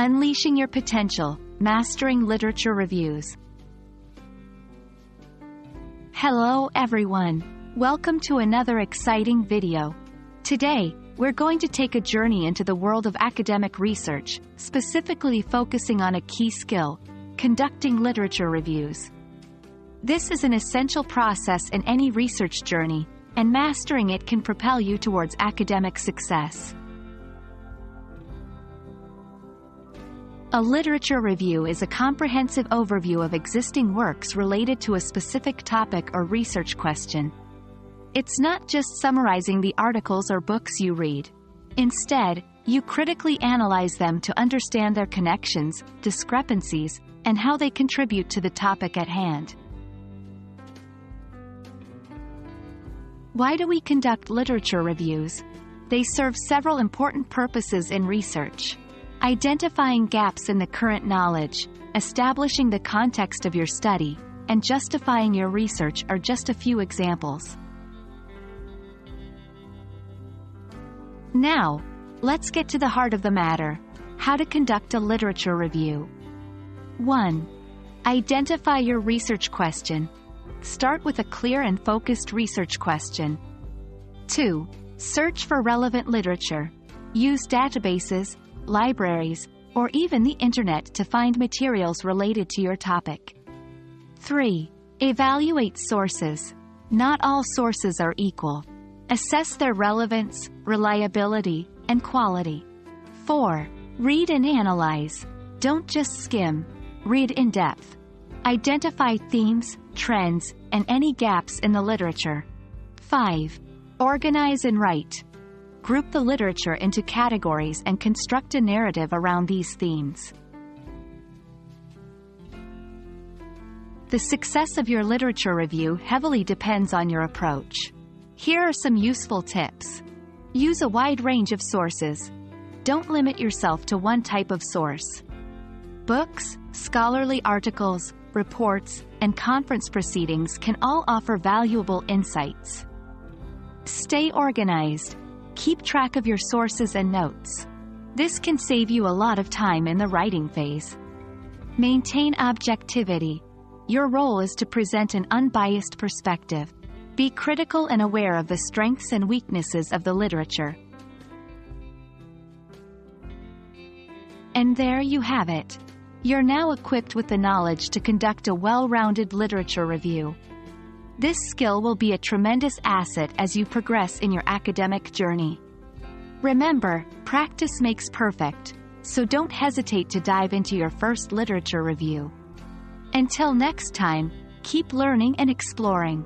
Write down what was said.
Unleashing your potential, mastering literature reviews. Hello everyone. Welcome to another exciting video. Today, we're going to take a journey into the world of academic research, specifically focusing on a key skill: conducting literature reviews. This is an essential process in any research journey, and mastering it can propel you towards academic success. A literature review is a comprehensive overview of existing works related to a specific topic or research question. It's not just summarizing the articles or books you read. Instead, you critically analyze them to understand their connections, discrepancies, and how they contribute to the topic at hand. Why do we conduct literature reviews? They serve several important purposes in research. Identifying gaps in the current knowledge, establishing the context of your study, and justifying your research are just a few examples. Now, let's get to the heart of the matter: how to conduct a literature review. 1. Identify your research question. Start with a clear and focused research question. 2. Search for relevant literature. Use databases, libraries, or even the internet to find materials related to your topic. 3. Evaluate sources. Not all sources are equal. Assess their relevance, reliability, and quality. 4. Read and analyze. Don't just skim. Read in depth. Identify themes, trends, and any gaps in the literature. 5. Organize and write. Group the literature into categories and construct a narrative around these themes. The success of your literature review heavily depends on your approach. Here are some useful tips. Use a wide range of sources. Don't limit yourself to one type of source. Books, scholarly articles, reports, and conference proceedings can all offer valuable insights. Stay organized. Keep track of your sources and notes. This can save you a lot of time in the writing phase. Maintain objectivity. Your role is to present an unbiased perspective. Be critical and aware of the strengths and weaknesses of the literature. And there you have it. You're now equipped with the knowledge to conduct a well-rounded literature review. This skill will be a tremendous asset as you progress in your academic journey. Remember, practice makes perfect, so don't hesitate to dive into your first literature review. Until next time, keep learning and exploring.